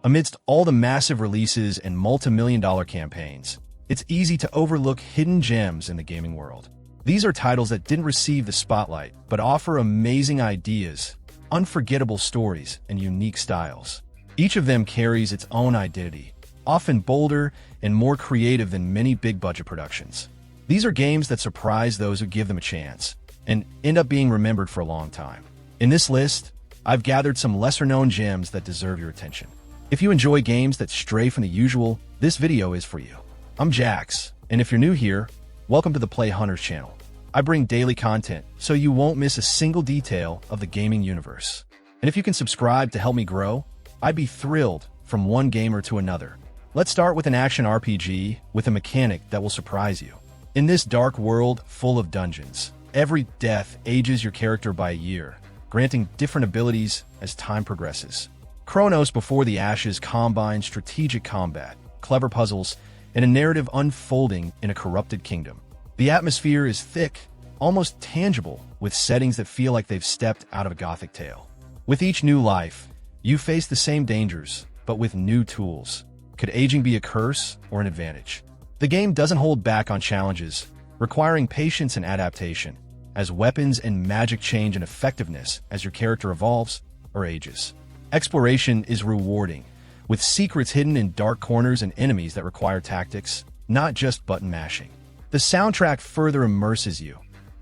Amidst all the massive releases and multi-million-dollar campaigns, it's easy to overlook hidden gems in the gaming world. These are titles that didn't receive the spotlight, but offer amazing ideas, unforgettable stories, and unique styles. Each of them carries its own identity, often bolder and more creative than many big-budget productions. These are games that surprise those who give them a chance, and end up being remembered for a long time. In this list, I've gathered some lesser-known gems that deserve your attention. If you enjoy games that stray from the usual, this video is for you. I'm Jax, and if you're new here, welcome to the Play Hunters channel. I bring daily content, so you won't miss a single detail of the gaming universe. And if you can subscribe to help me grow, I'd be thrilled from one gamer to another. Let's start with an action RPG with a mechanic that will surprise you. In this dark world full of dungeons, every death ages your character by a year, granting different abilities as time progresses. Chronos Before the Ashes combines strategic combat, clever puzzles, and a narrative unfolding in a corrupted kingdom. The atmosphere is thick, almost tangible, with settings that feel like they've stepped out of a gothic tale. With each new life, you face the same dangers, but with new tools. Could aging be a curse or an advantage? The game doesn't hold back on challenges, requiring patience and adaptation, as weapons and magic change in effectiveness as your character evolves or ages. Exploration is rewarding, with secrets hidden in dark corners and enemies that require tactics, not just button mashing. The soundtrack further immerses you,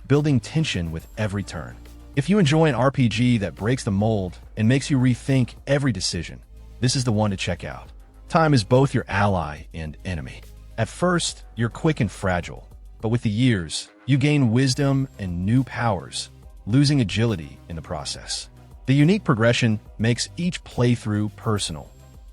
building tension with every turn. If you enjoy an RPG that breaks the mold and makes you rethink every decision, this is the one to check out. Time is both your ally and enemy. At first, you're quick and fragile, but with the years, you gain wisdom and new powers, losing agility in the process. The unique progression makes each playthrough personal.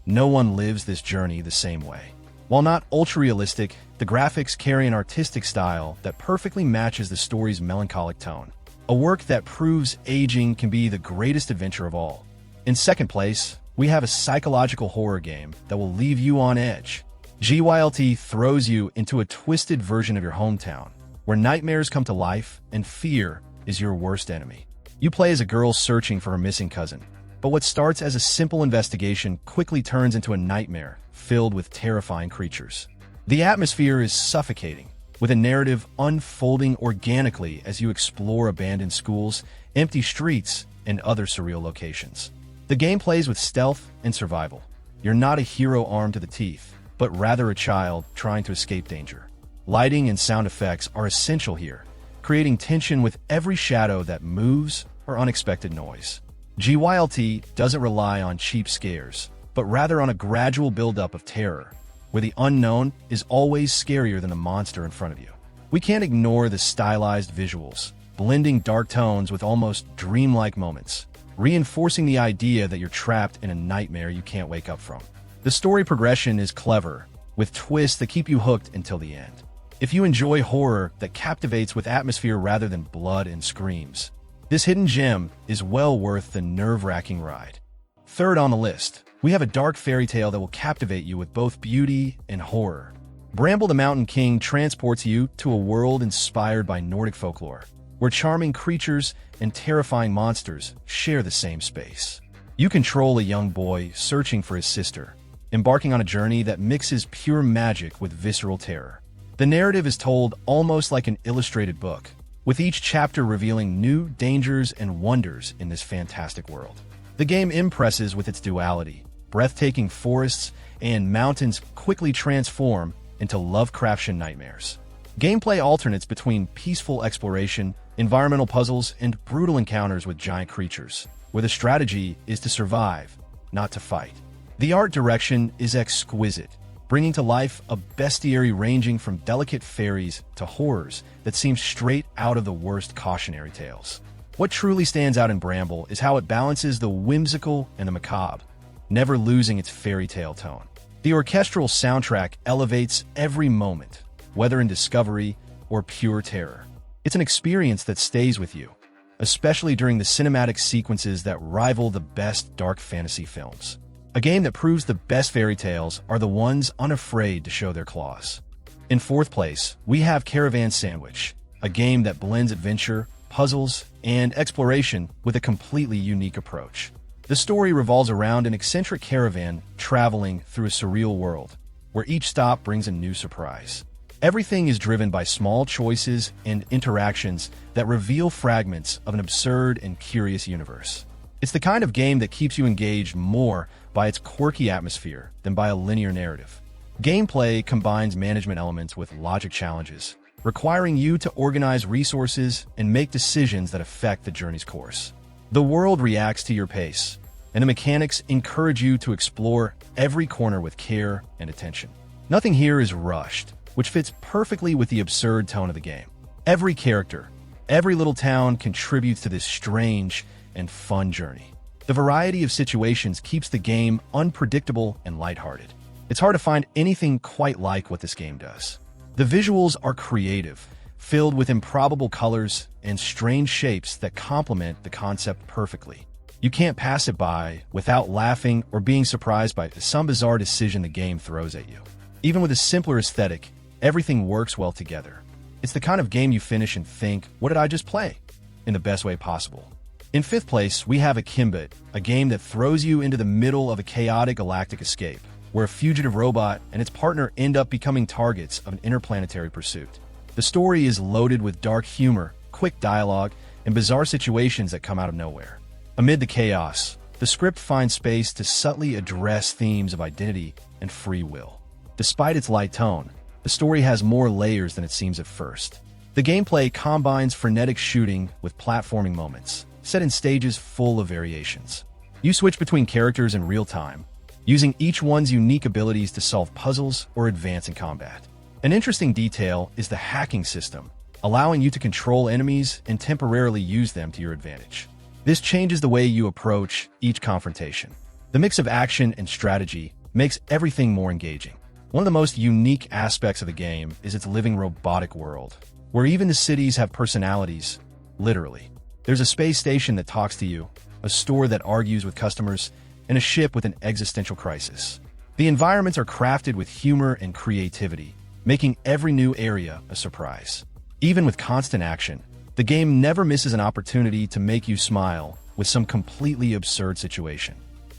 No one lives this journey the same way. While not ultra-realistic, the graphics carry an artistic style that perfectly matches the story's melancholic tone. A work that proves aging can be the greatest adventure of all. In second place, we have a psychological horror game that will leave you on edge. Gylt throws you into a twisted version of your hometown, where nightmares come to life and fear is your worst enemy. You play as a girl searching for her missing cousin, but what starts as a simple investigation quickly turns into a nightmare filled with terrifying creatures. The atmosphere is suffocating, with a narrative unfolding organically as you explore abandoned schools, empty streets, and other surreal locations. The game plays with stealth and survival. You're not a hero armed to the teeth, but rather a child trying to escape danger. Lighting and sound effects are essential here, creating tension with every shadow that moves or unexpected noise. Gylt doesn't rely on cheap scares, but rather on a gradual buildup of terror, where the unknown is always scarier than the monster in front of you. We can't ignore the stylized visuals, blending dark tones with almost dreamlike moments, reinforcing the idea that you're trapped in a nightmare you can't wake up from. The story progression is clever, with twists that keep you hooked until the end. If you enjoy horror that captivates with atmosphere rather than blood and screams, this hidden gem is well worth the nerve-wracking ride. Third on the list, we have a dark fairy tale that will captivate you with both beauty and horror. Bramble the Mountain King transports you to a world inspired by Nordic folklore, where charming creatures and terrifying monsters share the same space. You control a young boy searching for his sister, embarking on a journey that mixes pure magic with visceral terror. The narrative is told almost like an illustrated book, with each chapter revealing new dangers and wonders in this fantastic world. The game impresses with its duality. Breathtaking forests and mountains quickly transform into Lovecraftian nightmares. Gameplay alternates between peaceful exploration, environmental puzzles, and brutal encounters with giant creatures, where the strategy is to survive, not to fight. The art direction is exquisite, bringing to life a bestiary ranging from delicate fairies to horrors that seem straight out of the worst cautionary tales. What truly stands out in Bramble is how it balances the whimsical and the macabre, never losing its fairy tale tone. The orchestral soundtrack elevates every moment, whether in discovery or pure terror. It's an experience that stays with you, especially during the cinematic sequences that rival the best dark fantasy films. A game that proves the best fairy tales are the ones unafraid to show their claws. In fourth place, we have Caravan Sandwich, a game that blends adventure, puzzles, and exploration with a completely unique approach. The story revolves around an eccentric caravan traveling through a surreal world, where each stop brings a new surprise. Everything is driven by small choices and interactions that reveal fragments of an absurd and curious universe. It's the kind of game that keeps you engaged more by its quirky atmosphere than by a linear narrative. Gameplay combines management elements with logic challenges, requiring you to organize resources and make decisions that affect the journey's course. The world reacts to your pace, and the mechanics encourage you to explore every corner with care and attention. Nothing here is rushed, which fits perfectly with the absurd tone of the game. Every character, every little town contributes to this strange and fun journey. The variety of situations keeps the game unpredictable and lighthearted. It's hard to find anything quite like what this game does. The visuals are creative, filled with improbable colors and strange shapes that complement the concept perfectly. You can't pass it by without laughing or being surprised by some bizarre decision the game throws at you. Even with a simpler aesthetic, everything works well together. It's the kind of game you finish and think, what did I just play? In the best way possible. In fifth place, we have Akimbot, a game that throws you into the middle of a chaotic galactic escape, where a fugitive robot and its partner end up becoming targets of an interplanetary pursuit. The story is loaded with dark humor, quick dialogue, and bizarre situations that come out of nowhere. Amid the chaos, the script finds space to subtly address themes of identity and free will. Despite its light tone, the story has more layers than it seems at first. The gameplay combines frenetic shooting with platforming moments, set in stages full of variations. You switch between characters in real time, using each one's unique abilities to solve puzzles or advance in combat. An interesting detail is the hacking system, allowing you to control enemies and temporarily use them to your advantage. This changes the way you approach each confrontation. The mix of action and strategy makes everything more engaging. One of the most unique aspects of the game is its living robotic world, where even the cities have personalities, literally. There's a space station that talks to you, a store that argues with customers, and a ship with an existential crisis. The environments are crafted with humor and creativity, making every new area a surprise. Even with constant action, the game never misses an opportunity to make you smile with some completely absurd situation.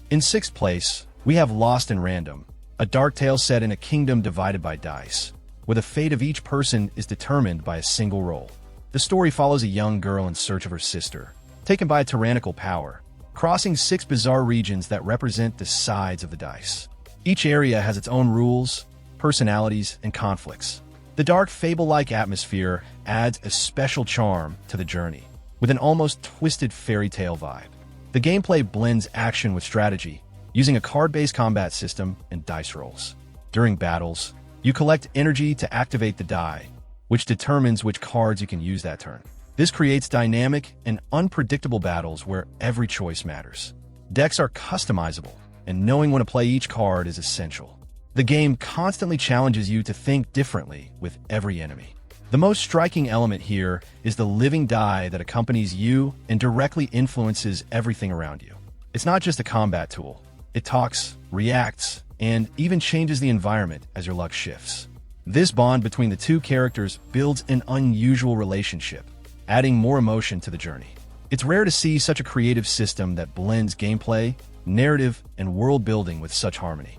In sixth place, we have Lost in Random, a dark tale set in a kingdom divided by dice, where the fate of each person is determined by a single roll. The story follows a young girl in search of her sister, taken by a tyrannical power, crossing 6 bizarre regions that represent the sides of the dice. Each area has its own rules, personalities, and conflicts. The dark, fable-like atmosphere adds a special charm to the journey, with an almost twisted fairy tale vibe. The gameplay blends action with strategy, using a card-based combat system and dice rolls. During battles, you collect energy to activate the die, which determines which cards you can use that turn. This creates dynamic and unpredictable battles where every choice matters. Decks are customizable, and knowing when to play each card is essential. The game constantly challenges you to think differently with every enemy. The most striking element here is the living die that accompanies you and directly influences everything around you. It's not just a combat tool. It talks, reacts, and even changes the environment as your luck shifts. This bond between the two characters builds an unusual relationship, adding more emotion to the journey. It's rare to see such a creative system that blends gameplay, narrative, and world building with such harmony.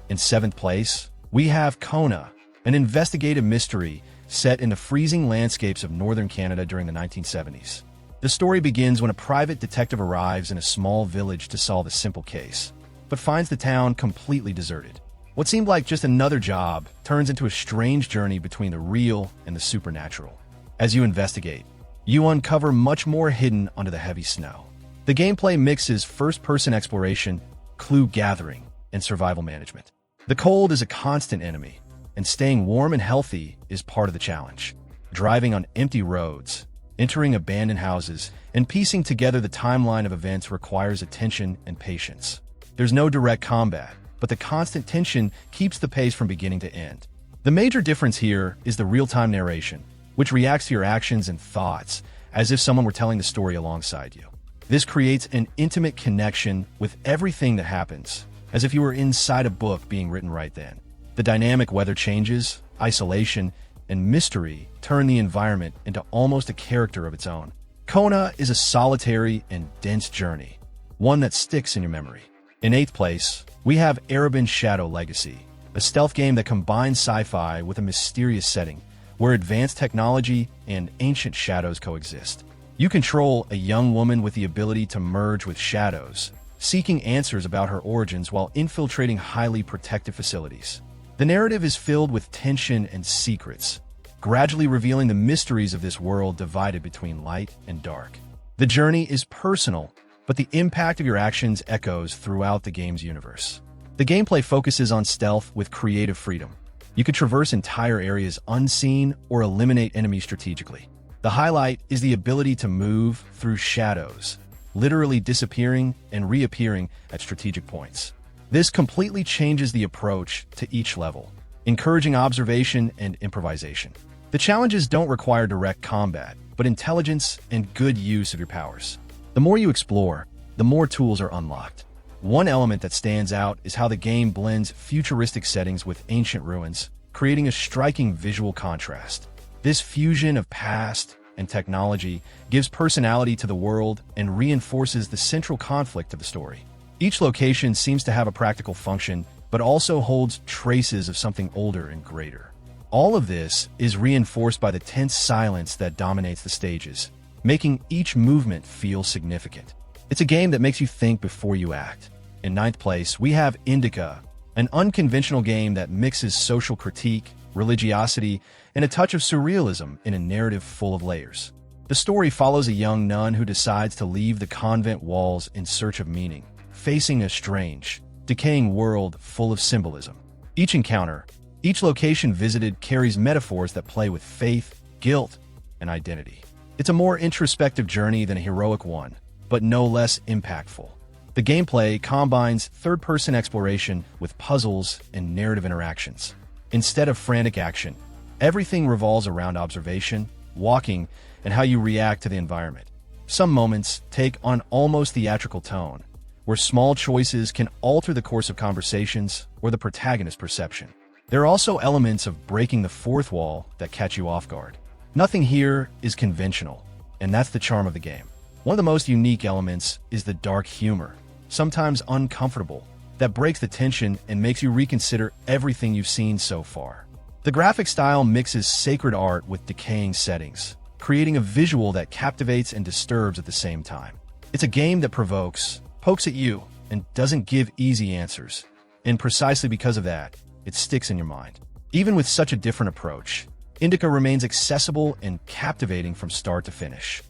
In seventh place, we have Kona, an investigative mystery set in the freezing landscapes of northern Canada during the 1970s. The story begins when a private detective arrives in a small village to solve a simple case, but finds the town completely deserted. What seemed like just another job turns into a strange journey between the real and the supernatural. As you investigate, you uncover much more hidden under the heavy snow. The gameplay mixes first-person exploration, clue gathering, and survival management. The cold is a constant enemy, and staying warm and healthy is part of the challenge. Driving on empty roads, entering abandoned houses, and piecing together the timeline of events requires attention and patience. There's no direct combat, but the constant tension keeps the pace from beginning to end. The major difference here is the real-time narration, which reacts to your actions and thoughts as if someone were telling the story alongside you. This creates an intimate connection with everything that happens, as if you were inside a book being written right then. The dynamic weather changes, isolation, and mystery turn the environment into almost a character of its own. Kona is a solitary and dense journey, one that sticks in your memory. In 8th place, we have Ereban Shadow Legacy, a stealth game that combines sci-fi with a mysterious setting where advanced technology and ancient shadows coexist. You control a young woman with the ability to merge with shadows, seeking answers about her origins while infiltrating highly protected facilities. The narrative is filled with tension and secrets, gradually revealing the mysteries of this world divided between light and dark. The journey is personal, but the impact of your actions echoes throughout the game's universe. The gameplay focuses on stealth with creative freedom. You can traverse entire areas unseen or eliminate enemies strategically. The highlight is the ability to move through shadows, literally disappearing and reappearing at strategic points. This completely changes the approach to each level, encouraging observation and improvisation. The challenges don't require direct combat, but intelligence and good use of your powers. The more you explore, the more tools are unlocked. One element that stands out is how the game blends futuristic settings with ancient ruins, creating a striking visual contrast. This fusion of past and technology gives personality to the world and reinforces the central conflict of the story. Each location seems to have a practical function, but also holds traces of something older and greater. All of this is reinforced by the tense silence that dominates the stages, making each movement feel significant. It's a game that makes you think before you act. In 9th place, we have Indika, an unconventional game that mixes social critique, religiosity, and a touch of surrealism in a narrative full of layers. The story follows a young nun who decides to leave the convent walls in search of meaning, facing a strange, decaying world full of symbolism. Each encounter, each location visited carries metaphors that play with faith, guilt, and identity. It's a more introspective journey than a heroic one, but no less impactful. The gameplay combines third-person exploration with puzzles and narrative interactions. Instead of frantic action, everything revolves around observation, walking, and how you react to the environment. Some moments take on almost theatrical tone, where small choices can alter the course of conversations or the protagonist's perception. There are also elements of breaking the fourth wall that catch you off guard. Nothing here is conventional, and that's the charm of the game. One of the most unique elements is the dark humor, sometimes uncomfortable, that breaks the tension and makes you reconsider everything you've seen so far. The graphic style mixes sacred art with decaying settings, creating a visual that captivates and disturbs at the same time. It's a game that provokes, pokes at you, and doesn't give easy answers. And precisely because of that, it sticks in your mind. Even with such a different approach, Indika remains accessible and captivating from start to finish.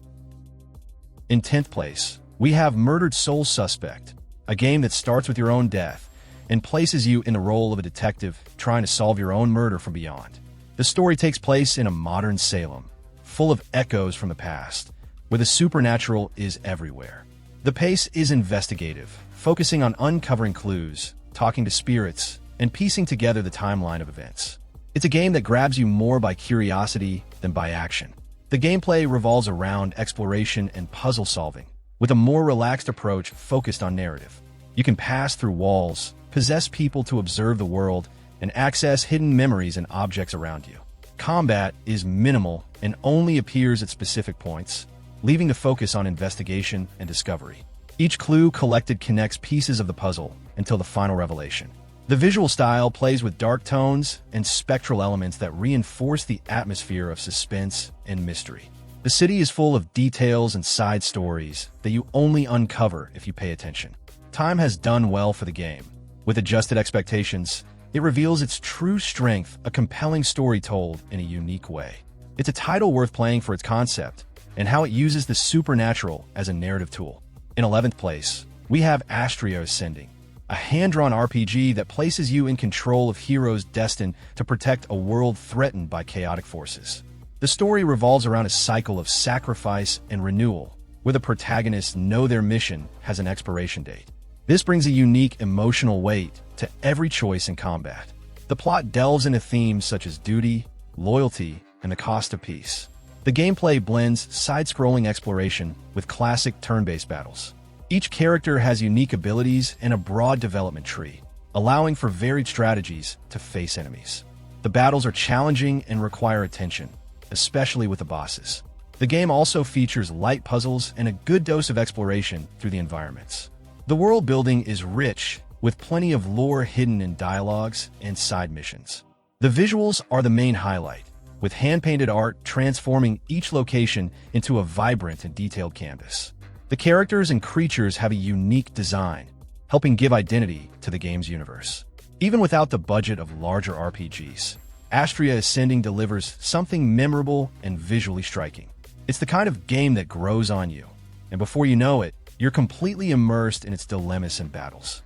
In 10th place, we have Murdered Soul Suspect, a game that starts with your own death and places you in the role of a detective trying to solve your own murder from beyond. The story takes place in a modern Salem, full of echoes from the past, where the supernatural is everywhere. The pace is investigative, focusing on uncovering clues, talking to spirits, and piecing together the timeline of events. It's a game that grabs you more by curiosity than by action. The gameplay revolves around exploration and puzzle solving, with a more relaxed approach focused on narrative. You can pass through walls, possess people to observe the world, and access hidden memories and objects around you. Combat is minimal and only appears at specific points, leaving the focus on investigation and discovery. Each clue collected connects pieces of the puzzle until the final revelation. The visual style plays with dark tones and spectral elements that reinforce the atmosphere of suspense and mystery. The city is full of details and side stories that you only uncover if you pay attention. Time has done well for the game. With adjusted expectations, it reveals its true strength, a compelling story told in a unique way. It's a title worth playing for its concept and how it uses the supernatural as a narrative tool. In 11th place, we have Astria Ascending, a hand-drawn RPG that places you in control of heroes destined to protect a world threatened by chaotic forces. The story revolves around a cycle of sacrifice and renewal, where the protagonists know their mission has an expiration date. This brings a unique emotional weight to every choice in combat. The plot delves into themes such as duty, loyalty, and the cost of peace. The gameplay blends side-scrolling exploration with classic turn-based battles. Each character has unique abilities and a broad development tree, allowing for varied strategies to face enemies. The battles are challenging and require attention, especially with the bosses. The game also features light puzzles and a good dose of exploration through the environments. The world building is rich, with plenty of lore hidden in dialogues and side missions. The visuals are the main highlight, with hand-painted art transforming each location into a vibrant and detailed canvas. The characters and creatures have a unique design, helping give identity to the game's universe. Even without the budget of larger RPGs, Astria Ascending delivers something memorable and visually striking. It's the kind of game that grows on you, and before you know it, you're completely immersed in its dilemmas and battles.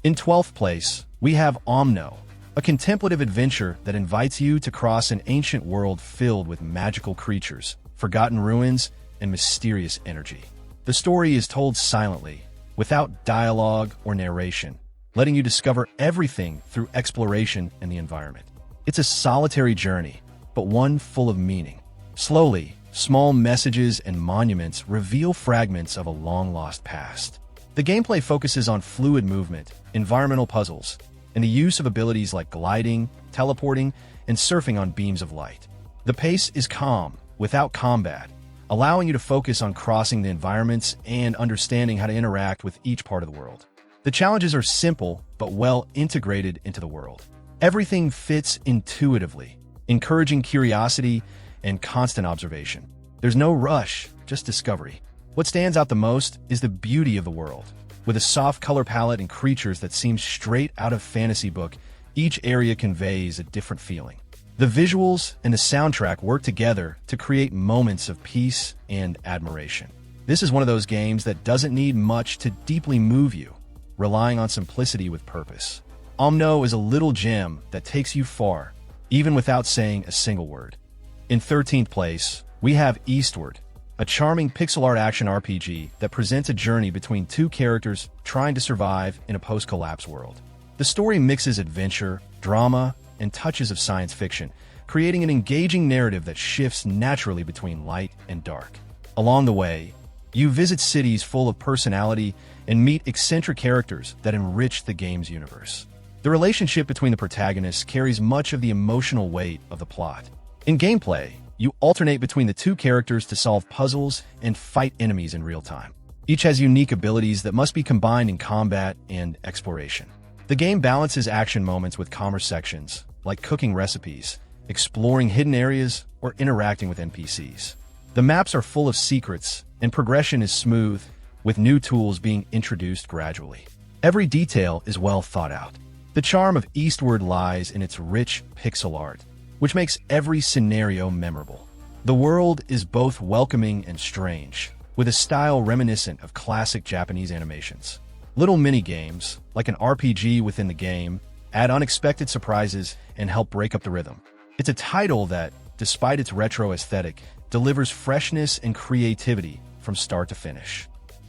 In 12th place, we have Omno, a contemplative adventure that invites you to cross an ancient world filled with magical creatures, forgotten ruins, and mysterious energy. The story is told silently, without dialogue or narration, letting you discover everything through exploration and the environment. It's a solitary journey, but one full of meaning. Slowly, small messages and monuments reveal fragments of a long-lost past. The gameplay focuses on fluid movement, environmental puzzles, and the use of abilities like gliding, teleporting, and surfing on beams of light. The pace is calm, without combat, allowing you to focus on crossing the environments and understanding how to interact with each part of the world. The challenges are simple, but well integrated into the world. Everything fits intuitively, encouraging curiosity and constant observation. There's no rush, just discovery. What stands out the most is the beauty of the world. With a soft color palette and creatures that seem straight out of fantasy book, each area conveys a different feeling. The visuals and the soundtrack work together to create moments of peace and admiration. This is one of those games that doesn't need much to deeply move you, relying on simplicity with purpose. Omno is a little gem that takes you far, even without saying a single word. In 13th place, we have Eastward, a charming pixel art action RPG that presents a journey between two characters trying to survive in a post-collapse world. The story mixes adventure, drama, and touches of science fiction, creating an engaging narrative that shifts naturally between light and dark. Along the way, you visit cities full of personality and meet eccentric characters that enrich the game's universe. The relationship between the protagonists carries much of the emotional weight of the plot. In gameplay, you alternate between the two characters to solve puzzles and fight enemies in real time. Each has unique abilities that must be combined in combat and exploration. The game balances action moments with commerce sections, like cooking recipes, exploring hidden areas, or interacting with NPCs. The maps are full of secrets, and progression is smooth, with new tools being introduced gradually. Every detail is well thought out. The charm of Eastward lies in its rich pixel art, which makes every scenario memorable. The world is both welcoming and strange, with a style reminiscent of classic Japanese animations. Little mini-games, like an RPG within the game, add unexpected surprises and help break up the rhythm. It's a title that, despite its retro aesthetic, delivers freshness and creativity from start to finish.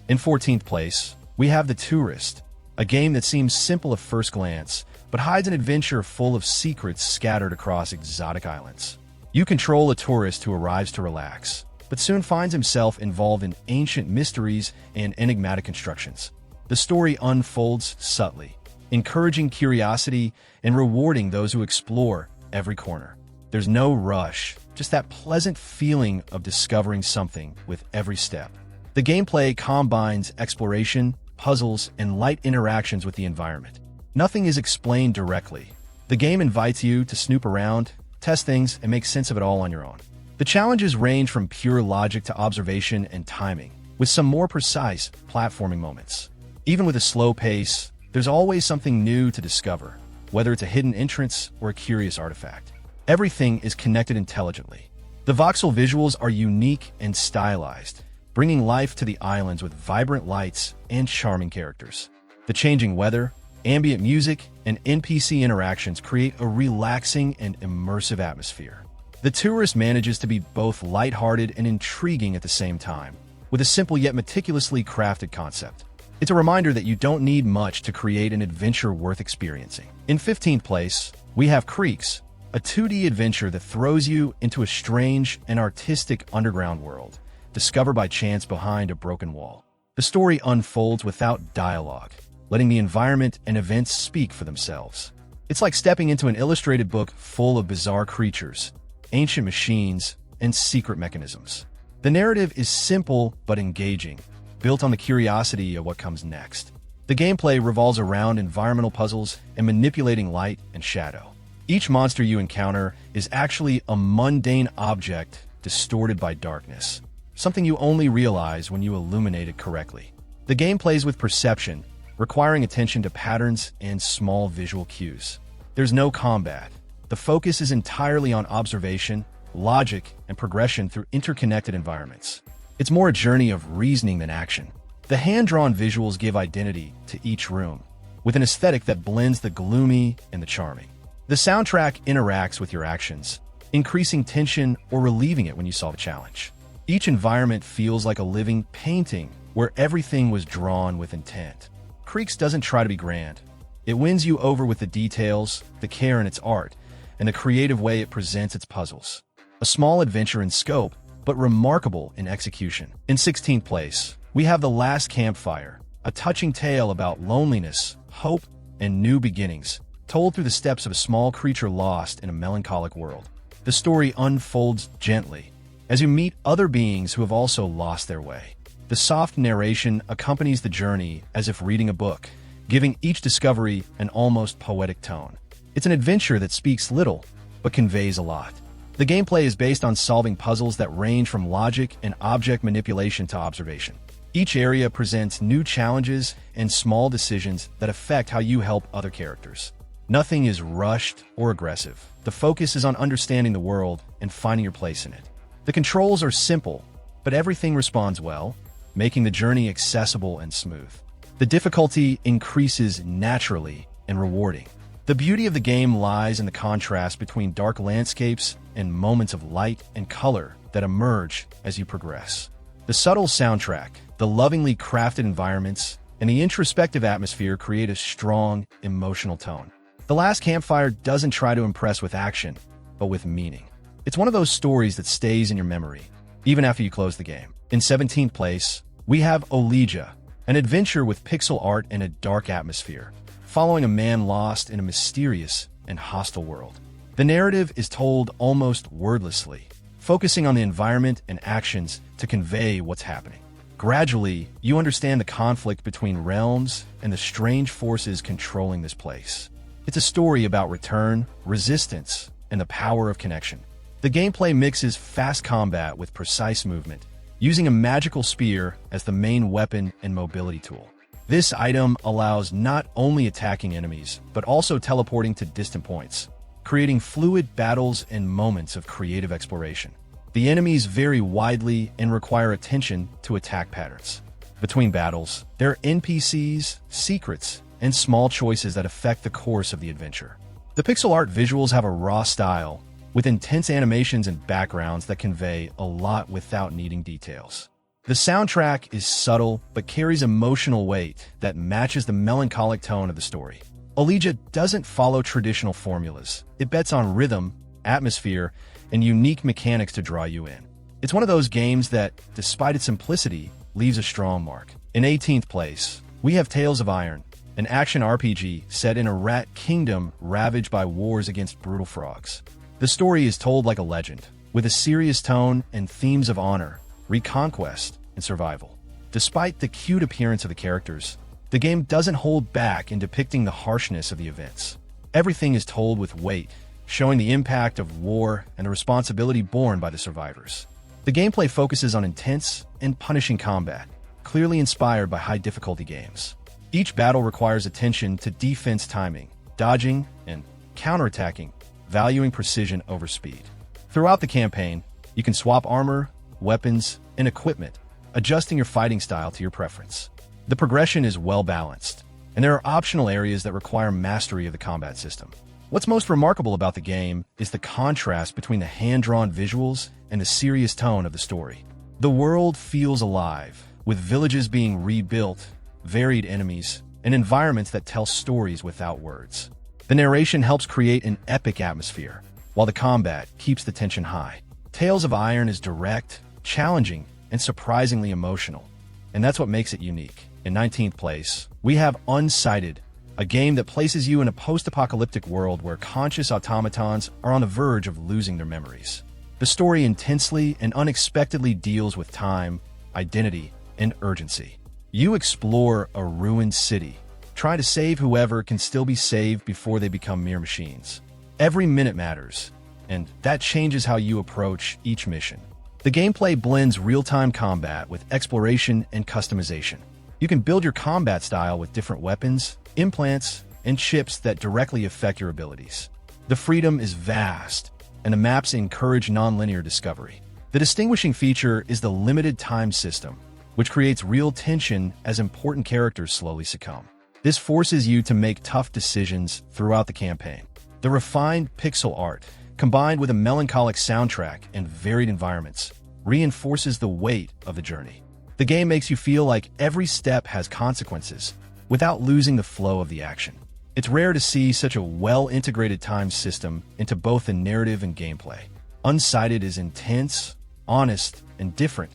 In 14th place, we have the Touryst, a game that seems simple at first glance, but hides an adventure full of secrets scattered across exotic islands. You control a tourist who arrives to relax, but soon finds himself involved in ancient mysteries and enigmatic constructions. The story unfolds subtly, encouraging curiosity and rewarding those who explore every corner. There's no rush, just that pleasant feeling of discovering something with every step. The gameplay combines exploration, puzzles, and light interactions with the environment. Nothing is explained directly. The game invites you to snoop around, test things, and make sense of it all on your own. The challenges range from pure logic to observation and timing, with some more precise platforming moments. Even with a slow pace, there's always something new to discover, whether it's a hidden entrance or a curious artifact. Everything is connected intelligently. The voxel visuals are unique and stylized, bringing life to the islands with vibrant lights and charming characters. The changing weather, ambient music, and NPC interactions create a relaxing and immersive atmosphere. The Touryst manages to be both lighthearted and intriguing at the same time, with a simple yet meticulously crafted concept. It's a reminder that you don't need much to create an adventure worth experiencing. In 15th place, we have Creaks, a 2D adventure that throws you into a strange and artistic underground world, discovered by chance behind a broken wall. The story unfolds without dialogue, letting the environment and events speak for themselves. It's like stepping into an illustrated book full of bizarre creatures, ancient machines, and secret mechanisms. The narrative is simple but engaging, built on the curiosity of what comes next. The gameplay revolves around environmental puzzles and manipulating light and shadow. Each monster you encounter is actually a mundane object distorted by darkness, something you only realize when you illuminate it correctly. The game plays with perception, requiring attention to patterns and small visual cues. There's no combat. The focus is entirely on observation, logic, and progression through interconnected environments. It's more a journey of reasoning than action. The hand-drawn visuals give identity to each room, with an aesthetic that blends the gloomy and the charming. The soundtrack interacts with your actions, increasing tension or relieving it when you solve a challenge. Each environment feels like a living painting where everything was drawn with intent. Creaks doesn't try to be grand. It wins you over with the details, the care in its art, and the creative way it presents its puzzles. A small adventure in scope, but remarkable in execution. In 16th place, we have The Last Campfire, a touching tale about loneliness, hope, and new beginnings, told through the steps of a small creature lost in a melancholic world. The story unfolds gently, as you meet other beings who have also lost their way. The soft narration accompanies the journey as if reading a book, giving each discovery an almost poetic tone. It's an adventure that speaks little, but conveys a lot. The gameplay is based on solving puzzles that range from logic and object manipulation to observation. Each area presents new challenges and small decisions that affect how you help other characters. Nothing is rushed or aggressive. The focus is on understanding the world and finding your place in it. The controls are simple, but everything responds well, making the journey accessible and smooth. The difficulty increases naturally and rewarding. The beauty of the game lies in the contrast between dark landscapes and moments of light and color that emerge as you progress. The subtle soundtrack, the lovingly crafted environments, and the introspective atmosphere create a strong, emotional tone. The Last Campfire doesn't try to impress with action, but with meaning. It's one of those stories that stays in your memory, even after you close the game. In 17th place, we have Olija, an adventure with pixel art and a dark atmosphere, following a man lost in a mysterious and hostile world. The narrative is told almost wordlessly, focusing on the environment and actions to convey what's happening. Gradually, you understand the conflict between realms and the strange forces controlling this place. It's a story about return, resistance, and the power of connection. The gameplay mixes fast combat with precise movement, using a magical spear as the main weapon and mobility tool. This item allows not only attacking enemies, but also teleporting to distant points, creating fluid battles and moments of creative exploration. The enemies vary widely and require attention to attack patterns. Between battles, there are NPCs, secrets, and small choices that affect the course of the adventure. The pixel art visuals have a raw style, with intense animations and backgrounds that convey a lot without needing details. The soundtrack is subtle but carries emotional weight that matches the melancholic tone of the story. Olija doesn't follow traditional formulas. It bets on rhythm, atmosphere, and unique mechanics to draw you in. It's one of those games that, despite its simplicity, leaves a strong mark. In 18th place, we have Tales of Iron, an action RPG set in a rat kingdom ravaged by wars against brutal frogs. The story is told like a legend, with a serious tone and themes of honor, reconquest, and survival. Despite the cute appearance of the characters, the game doesn't hold back in depicting the harshness of the events. Everything is told with weight, showing the impact of war and the responsibility borne by the survivors. The gameplay focuses on intense and punishing combat, clearly inspired by high-difficulty games. Each battle requires attention to defense timing, dodging, and counterattacking, valuing precision over speed. Throughout the campaign, you can swap armor, weapons, and equipment, adjusting your fighting style to your preference. The progression is well-balanced, and there are optional areas that require mastery of the combat system. What's most remarkable about the game is the contrast between the hand-drawn visuals and the serious tone of the story. The world feels alive, with villages being rebuilt, varied enemies, and environments that tell stories without words. The narration helps create an epic atmosphere, while the combat keeps the tension high. Tales of Iron is direct, challenging, and surprisingly emotional, and that's what makes it unique. In 19th place, we have Unsighted, a game that places you in a post-apocalyptic world where conscious automatons are on the verge of losing their memories. The story intensely and unexpectedly deals with time, identity, and urgency. You explore a ruined city, trying to save whoever can still be saved before they become mere machines. Every minute matters, and that changes how you approach each mission. The gameplay blends real-time combat with exploration and customization. You can build your combat style with different weapons, implants, and chips that directly affect your abilities. The freedom is vast, and the maps encourage non-linear discovery. The distinguishing feature is the limited time system, which creates real tension as important characters slowly succumb. This forces you to make tough decisions throughout the campaign. The refined pixel art, combined with a melancholic soundtrack and varied environments, reinforces the weight of the journey. The game makes you feel like every step has consequences, without losing the flow of the action. It's rare to see such a well-integrated time system into both the narrative and gameplay. Unsighted is intense, honest, and different.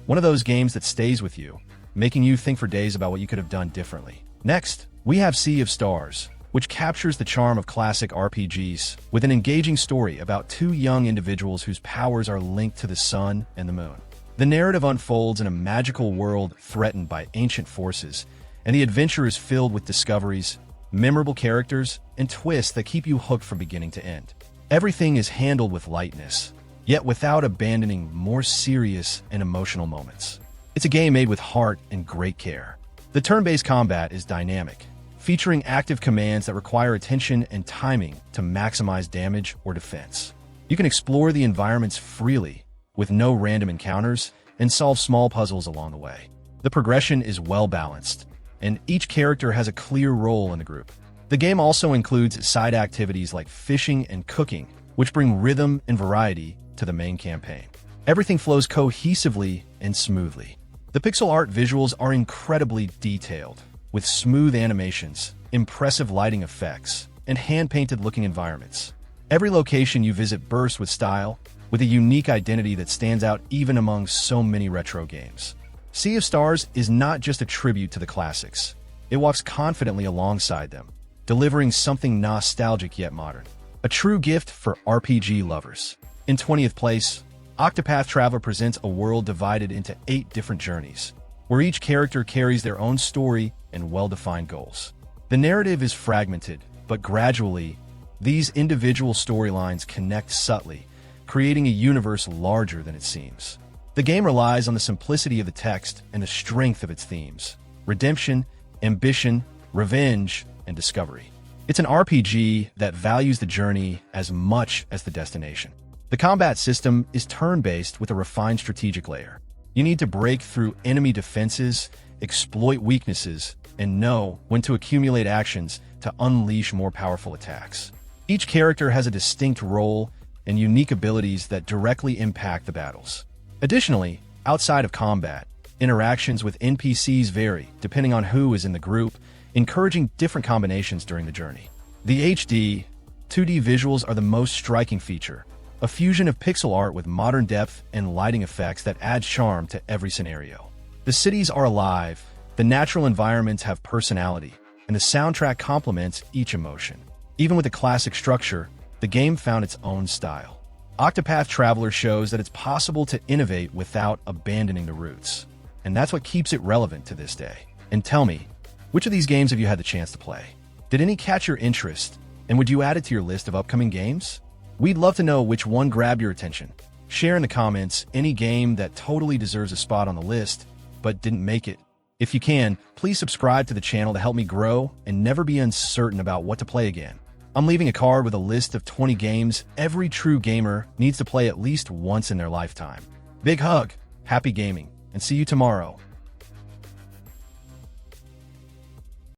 One of those games that stays with you, making you think for days about what you could have done differently. Next, we have Sea of Stars, which captures the charm of classic RPGs with an engaging story about two young individuals whose powers are linked to the sun and the moon. The narrative unfolds in a magical world threatened by ancient forces, and the adventure is filled with discoveries, memorable characters, and twists that keep you hooked from beginning to end. Everything is handled with lightness, yet without abandoning more serious and emotional moments. It's a game made with heart and great care. The turn-based combat is dynamic, featuring active commands that require attention and timing to maximize damage or defense. You can explore the environments freely, with no random encounters, and solve small puzzles along the way. The progression is well-balanced, and each character has a clear role in the group. The game also includes side activities like fishing and cooking, which bring rhythm and variety to the main campaign. Everything flows cohesively and smoothly. The pixel art visuals are incredibly detailed, with smooth animations, impressive lighting effects, and hand-painted looking environments. Every location you visit bursts with style, with a unique identity that stands out even among so many retro games. Sea of Stars is not just a tribute to the classics. It walks confidently alongside them, delivering something nostalgic yet modern. A true gift for RPG lovers. In 20th place, Octopath Traveler presents a world divided into 8 different journeys, where each character carries their own story and well-defined goals. The narrative is fragmented, but gradually, these individual storylines connect subtly, creating a universe larger than it seems. The game relies on the simplicity of the text and the strength of its themes: redemption, ambition, revenge, and discovery. It's an RPG that values the journey as much as the destination. The combat system is turn-based with a refined strategic layer. You need to break through enemy defenses, exploit weaknesses, and know when to accumulate actions to unleash more powerful attacks. Each character has a distinct role and unique abilities that directly impact the battles. Additionally, outside of combat, interactions with NPCs vary depending on who is in the group, encouraging different combinations during the journey. The HD, 2D visuals are the most striking feature, a fusion of pixel art with modern depth and lighting effects that add charm to every scenario. The cities are alive, the natural environments have personality, and the soundtrack complements each emotion. Even with the classic structure, the game found its own style. Octopath Traveler shows that it's possible to innovate without abandoning the roots, and that's what keeps it relevant to this day. And tell me, which of these games have you had the chance to play? Did any catch your interest, and would you add it to your list of upcoming games? We'd love to know which one grabbed your attention. Share in the comments any game that totally deserves a spot on the list, but didn't make it. If you can, please subscribe to the channel to help me grow and never be uncertain about what to play again. I'm leaving a card with a list of 20 games every true gamer needs to play at least once in their lifetime. Big hug, happy gaming, and see you tomorrow.